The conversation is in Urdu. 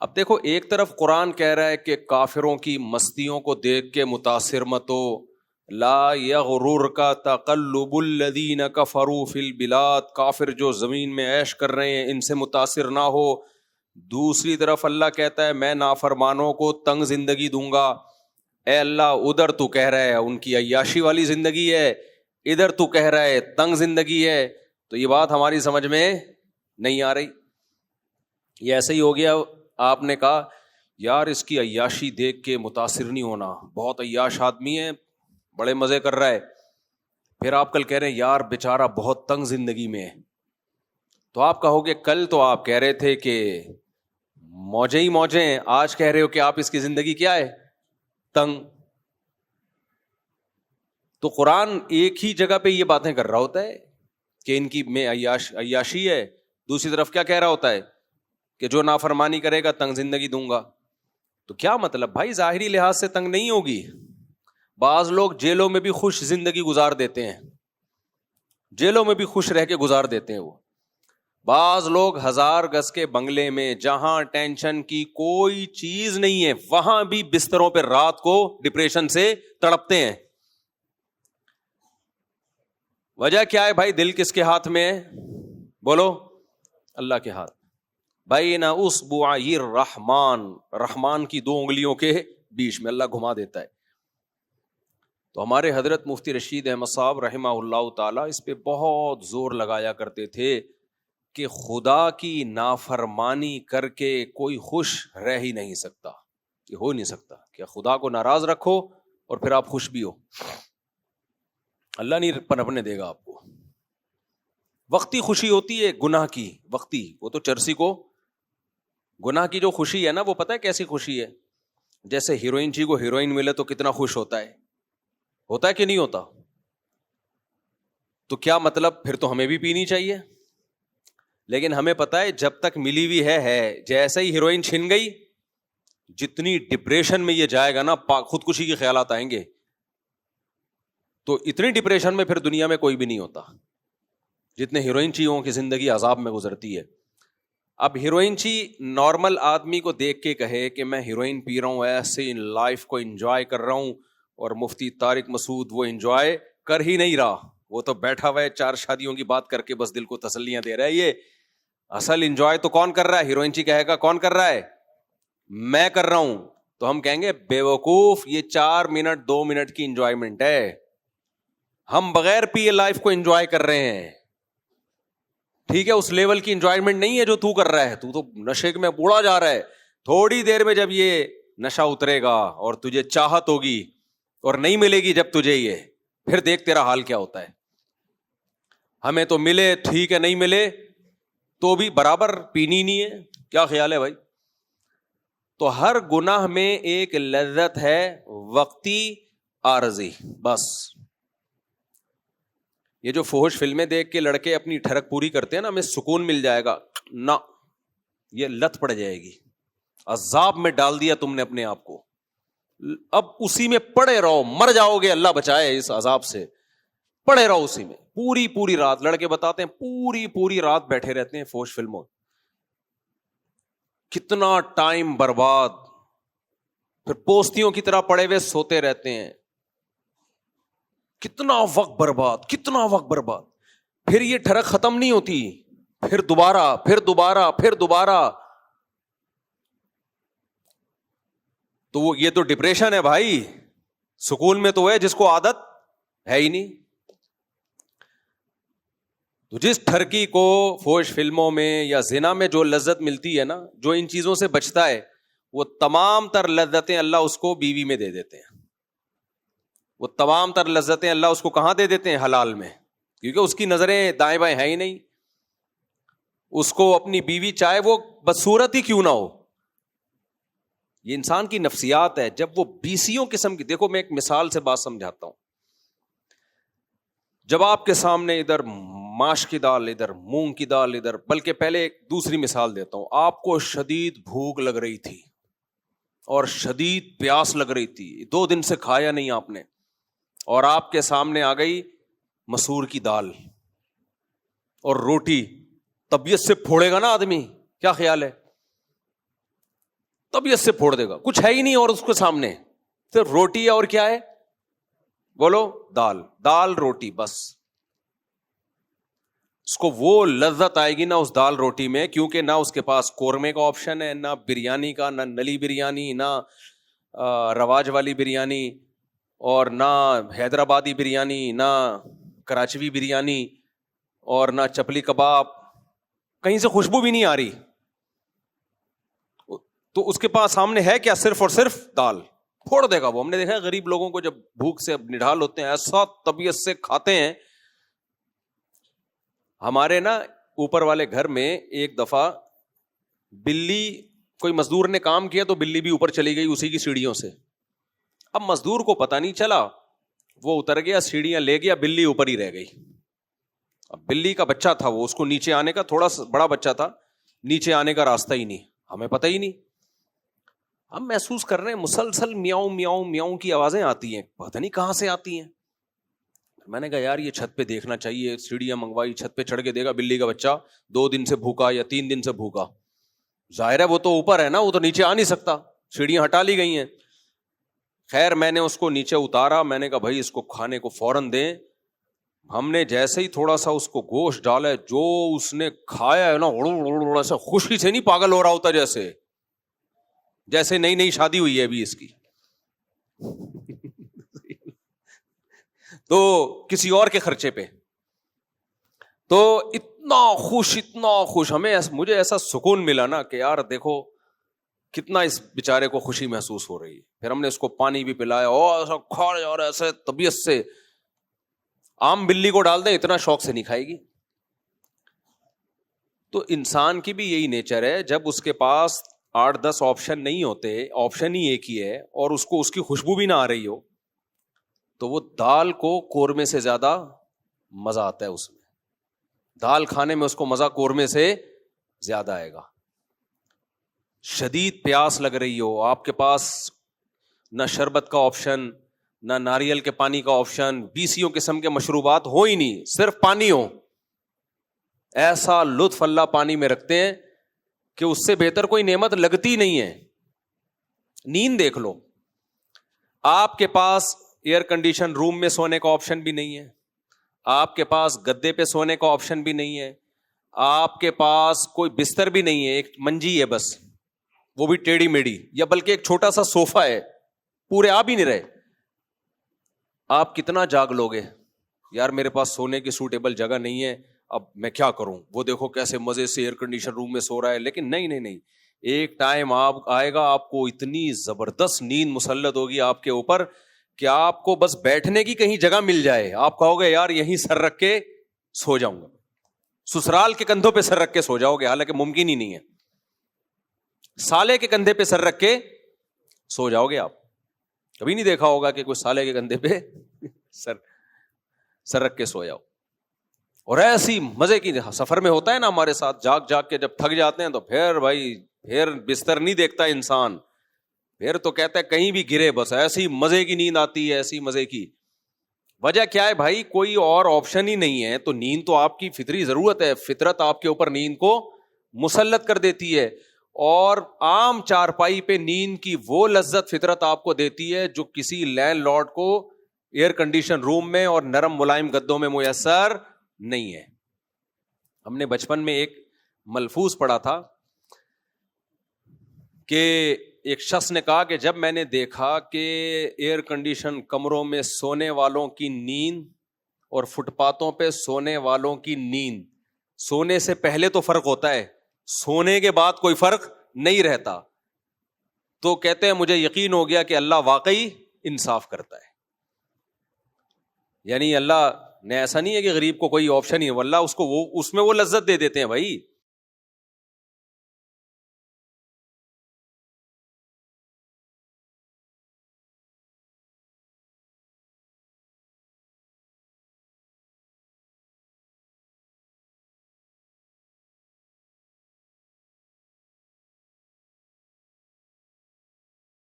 اب دیکھو ایک طرف قرآن کہہ رہا ہے کہ کافروں کی مستیوں کو دیکھ کے متاثر مت ہو، لا یغررک تقلب الذین کفروا فی البلاد، کافر جو زمین میں عیش کر رہے ہیں ان سے متاثر نہ ہو۔ دوسری طرف اللہ کہتا ہے میں نافرمانوں کو تنگ زندگی دوں گا۔ اے اللہ ادھر تو کہہ رہا ہے ان کی عیاشی والی زندگی ہے، ادھر تو کہہ رہا ہے تنگ زندگی ہے، تو یہ بات ہماری سمجھ میں نہیں آ رہی۔ یہ ایسے ہی ہو گیا، آپ نے کہا یار اس کی عیاشی دیکھ کے متاثر نہیں ہونا، بہت عیاش آدمی ہے، بڑے مزے کر رہا ہے، پھر آپ کل کہہ رہے ہیں یار بیچارہ بہت تنگ زندگی میں ہے، تو آپ کہو گے کل تو آپ کہہ رہے تھے کہ موجیں ہی موجیں ہیں، آج کہہ رہے ہو کہ آپ اس کی زندگی کیا ہے، تنگ۔ تو قرآن ایک ہی جگہ پہ یہ باتیں کر رہا ہوتا ہے کہ ان کی میں عیاشی ہے، دوسری طرف کیا کہہ رہا ہوتا ہے کہ جو نافرمانی کرے گا تنگ زندگی دوں گا۔ تو کیا مطلب بھائی، ظاہری لحاظ سے تنگ نہیں ہوگی، بعض لوگ جیلوں میں بھی خوش زندگی گزار دیتے ہیں، جیلوں میں بھی خوش رہ کے گزار دیتے ہیں وہ، بعض لوگ 1000 گز کے بنگلے میں جہاں ٹینشن کی کوئی چیز نہیں ہے وہاں بھی بستروں پہ رات کو ڈپریشن سے تڑپتے ہیں۔ وجہ کیا ہے بھائی؟ دل کس کے ہاتھ میں ہے؟ بولو، اللہ کے ہاتھ۔ بین اصبعی الرحمن، رحمان کی 2 انگلیوں کے بیچ میں اللہ گھما دیتا ہے۔ تو ہمارے حضرت مفتی رشید احمد صاحب رحمہ اللہ تعالی اس پہ بہت زور لگایا کرتے تھے کہ خدا کی نافرمانی کر کے کوئی خوش رہ ہی نہیں سکتا، یہ ہو نہیں سکتا کہ خدا کو ناراض رکھو اور پھر آپ خوش بھی ہو، اللہ نہیں پنپنے دے گا آپ کو۔ وقتی خوشی ہوتی ہے گناہ کی، وقتی، وہ تو چرسی کو، گناہ کی جو خوشی ہے نا وہ پتہ ہے کیسی خوشی ہے؟ جیسے ہیروئن جی کو ہیروئن ملے تو کتنا خوش ہوتا ہے کہ نہیں ہوتا؟ تو کیا مطلب، پھر تو ہمیں بھی پینی چاہیے، لیکن ہمیں پتہ ہے جب تک ملی ہوئی ہے، جیسے ہی ہیروئن چھن گئی جتنی ڈپریشن میں یہ جائے گا نا، خودکشی کے خیالات آئیں گے، تو اتنی ڈپریشن میں پھر دنیا میں کوئی بھی نہیں ہوتا جتنے ہیروئن چیوں کی زندگی عذاب میں گزرتی ہے۔ اب ہیروئن چی نارمل آدمی کو دیکھ کے کہے کہ میں ہیروئن پی رہا ہوں، ایسے ان لائف کو انجوائے کر رہا ہوں، اور مفتی طارق مسعود وہ انجوائے کر ہی نہیں رہا، وہ تو بیٹھا ہوا ہے 4 شادیوں کی بات کر کے بس دل کو تسلیاں دے رہا ہے۔ یہ اصل انجوائے تو کون کر رہا ہے؟ ہیروئن چی کہے گا کون کر رہا ہے؟ میں کر رہا ہوں۔ تو ہم کہیں گے بے وقوف، یہ 4 منٹ 2 منٹ کی انجوائمنٹ ہے، ہم بغیر پیے لائف کو انجوائے کر رہے ہیں، ٹھیک ہے؟ اس لیول کی انجوائمنٹ نہیں ہے جو تو کر رہا ہے، تو نشے میں بوڑھا جا رہا ہے۔ تھوڑی دیر میں جب یہ نشہ اترے گا اور تجھے چاہت ہوگی اور نہیں ملے گی جب تجھے، یہ پھر دیکھ تیرا حال کیا ہوتا ہے۔ ہمیں تو ملے ٹھیک ہے، نہیں ملے تو بھی برابر پینی نہیں ہے۔ کیا خیال ہے بھائی؟ تو ہر گناہ میں ایک لذت ہے وقتی عارضی، بس۔ یہ جو فحش فلمیں دیکھ کے لڑکے اپنی ٹھڑک پوری کرتے ہیں نا، ہمیں سکون مل جائے گا، نہ، یہ لت پڑ جائے گی، عذاب میں ڈال دیا تم نے اپنے آپ کو، اب اسی میں پڑے رہو، مر جاؤ گے، اللہ بچائے اس عذاب سے، پڑے رہو اسی میں پوری رات۔ لڑکے بتاتے ہیں پوری رات بیٹھے رہتے ہیں فحش فلموں، کتنا ٹائم برباد، پھر پوستیوں کی طرح پڑے ہوئے سوتے رہتے ہیں، کتنا وقت برباد، پھر یہ ٹھڑک ختم نہیں ہوتی، پھر دوبارہ۔ تو وہ یہ تو ڈپریشن ہے بھائی، سکون میں تو ہے جس کو عادت ہے ہی نہیں۔ تو جس ٹھرکی کو فحش فلموں میں یا زنا میں جو لذت ملتی ہے نا، جو ان چیزوں سے بچتا ہے، وہ تمام تر لذتیں اللہ اس کو بیوی میں دے دیتے ہیں، وہ تمام تر لذتیں اللہ اس کو کہاں دے دیتے ہیں؟ حلال میں، کیونکہ اس کی نظریں دائیں بائیں ہیں ہی نہیں، اس کو اپنی بیوی چاہے وہ بدصورت ہی کیوں نہ ہو۔ یہ انسان کی نفسیات ہے، جب وہ بیسیوں قسم کی، دیکھو میں ایک مثال سے بات سمجھاتا ہوں، جب آپ کے سامنے ادھر ماش کی دال، ادھر مونگ کی دال، ادھر، بلکہ پہلے ایک دوسری مثال دیتا ہوں، آپ کو شدید بھوک لگ رہی تھی اور شدید پیاس لگ رہی تھی، 2 دن سے کھایا نہیں آپ نے، اور آپ کے سامنے آ گئی مسور کی دال اور روٹی، طبیعت سے پھوڑے گا نا آدمی، کیا خیال ہے؟ طبیعت سے پھوڑ دے گا, کچھ ہے ہی نہیں اور اس کے سامنے صرف روٹی ہے, اور کیا ہے بولو, دال, دال روٹی بس. اس کو وہ لذت آئے گی نا اس دال روٹی میں, کیونکہ نہ اس کے پاس قورمے کا آپشن ہے, نہ بریانی کا, نہ نلی بریانی, نہ رواج والی بریانی, اور نہ حیدرآبادی بریانی, نہ کراچوی بریانی, اور نہ چپلی کباب, کہیں سے خوشبو بھی نہیں آ رہی. تو اس کے پاس سامنے ہے کیا, صرف اور صرف دال. پھوڑ دے گا وہ. ہم نے دیکھا غریب لوگوں کو جب بھوک سے نڈھال ہوتے ہیں ایسا طبیعت سے کھاتے ہیں. ہمارے نا اوپر والے گھر میں ایک دفعہ بلی, کوئی مزدور نے کام کیا تو بلی بھی اوپر چلی گئی اسی کی سیڑھیوں سے. اب مزدور کو پتا نہیں چلا, وہ اتر گیا, سیڑھیاں لے گیا, بلی اوپر ہی رہ گئی. اب بلی کا بچہ تھا وہ, اس کو نیچے آنے کا, تھوڑا سا بڑا بچہ تھا, نیچے آنے کا راستہ ہی نہیں, ہمیں پتہ ہی نہیں. ہم محسوس کر رہے ہیں مسلسل میاؤں میاؤں میاؤں کی آوازیں آتی ہیں, پتہ نہیں کہاں سے آتی ہیں. میں نے کہا یار یہ چھت پہ دیکھنا چاہیے, سیڑھیاں منگوائی, چھت پہ چڑھ کے دیکھا بلی کا بچہ 2 دن سے بھوکا یا 3 دن سے بھوکا. ظاہر ہے وہ تو اوپر ہے نا, وہ تو نیچے آ نہیں سکتا, سیڑھیاں ہٹا لی گئی ہیں. خیر میں نے اس کو نیچے اتارا, میں نے کہا بھائی اس کو کھانے کو فوراً دیں. ہم نے جیسے ہی تھوڑا سا اس کو گوشت ڈالا, جو اس نے کھایا ہے نا, ایسا خوشی سے نہیں پاگل ہو رہا ہوتا, جیسے نئی نئی شادی ہوئی ہے ابھی اس کی. تو کسی اور کے خرچے پہ, تو اتنا خوش مجھے ایسا سکون ملا نا کہ یار دیکھو کتنا اس بیچارے کو خوشی محسوس ہو رہی ہے. پھر ہم نے اس کو پانی بھی پلایا, اور ایسا کھا رہا اور ایسے طبیعت سے. عام بلی کو ڈال دیں اتنا شوق سے نہیں کھائے گی. تو انسان کی بھی یہی نیچر ہے, جب اس کے پاس 8-10 آپشن نہیں ہوتے, آپشن ہی ایک ہی ہے, اور اس کو اس کی خوشبو بھی نہ آ رہی ہو, تو وہ دال کو قورمے سے زیادہ مزہ آتا ہے. اس میں دال کھانے میں اس کو مزہ قورمے سے زیادہ آئے گا. شدید پیاس لگ رہی ہو, آپ کے پاس نہ شربت کا آپشن, نہ ناریل کے پانی کا آپشن, 20 قسم کے مشروبات ہو ہی نہیں, صرف پانی ہو, ایسا لطف اللہ پانی میں رکھتے ہیں کہ اس سے بہتر کوئی نعمت لگتی نہیں ہے. نیند دیکھ لو, آپ کے پاس ایئر کنڈیشن روم میں سونے کا آپشن بھی نہیں ہے, آپ کے پاس گدے پہ سونے کا آپشن بھی نہیں ہے, آپ کے پاس کوئی بستر بھی نہیں ہے, ایک منجی ہے بس, وہ بھی ٹیڑھی میڑھی, یا بلکہ ایک چھوٹا سا صوفہ ہے, پورے آپ ہی نہیں رہے. آپ کتنا جاگ لوگے, یار میرے پاس سونے کی سوٹیبل جگہ نہیں ہے, اب میں کیا کروں, وہ دیکھو کیسے مزے سے ایئر کنڈیشن روم میں سو رہا ہے. لیکن نہیں, ایک ٹائم آپ آئے گا, آپ کو اتنی زبردست نیند مسلط ہوگی آپ کے اوپر کہ آپ کو بس بیٹھنے کی کہیں جگہ مل جائے, آپ کہو گے یار یہیں سر رکھ کے سو جاؤں گا. سسرال کے کندھوں پہ سر رکھ کے سو جاؤ گے, حالانکہ ممکن ہی نہیں ہے. سالے کے کندھے پہ سر رکھ کے سو جاؤ گے. آپ کبھی نہیں دیکھا ہوگا کہ کوئی سالے کے کندھے پہ سر رکھ کے سو جاؤ. اور ایسی مزے کی سفر میں ہوتا ہے نا ہمارے ساتھ, جاگ جاگ کے جب تھک جاتے ہیں تو پھر بستر نہیں دیکھتا انسان, پھر تو کہتا ہے کہیں بھی گرے, بس ایسی مزے کی نیند آتی ہے, ایسی مزے کی. وجہ کیا ہے بھائی, کوئی اور آپشن ہی نہیں ہے. تو نیند تو آپ کی فطری ضرورت ہے, فطرت آپ کے اوپر نیند کو مسلط کر دیتی ہے. اور عام چارپائی پہ نیند کی وہ لذت فطرت آپ کو دیتی ہے جو کسی لینڈ لارڈ کو ایئر کنڈیشن روم میں اور نرم ملائم گدوں میں میسر نہیں ہے. ہم نے بچپن میں ایک ملفوظ پڑھا تھا کہ ایک شخص نے کہا کہ جب میں نے دیکھا کہ ایئر کنڈیشن کمروں میں سونے والوں کی نیند اور فٹ پاتھوں پہ سونے والوں کی نیند, سونے سے پہلے تو فرق ہوتا ہے, سونے کے بعد کوئی فرق نہیں رہتا, تو کہتے ہیں مجھے یقین ہو گیا کہ اللہ واقعی انصاف کرتا ہے. یعنی اللہ نے ایسا نہیں ہے کہ غریب کو کوئی آپشن ہی ہے, اللہ اس کو اس میں وہ لذت دے دیتے ہیں بھائی.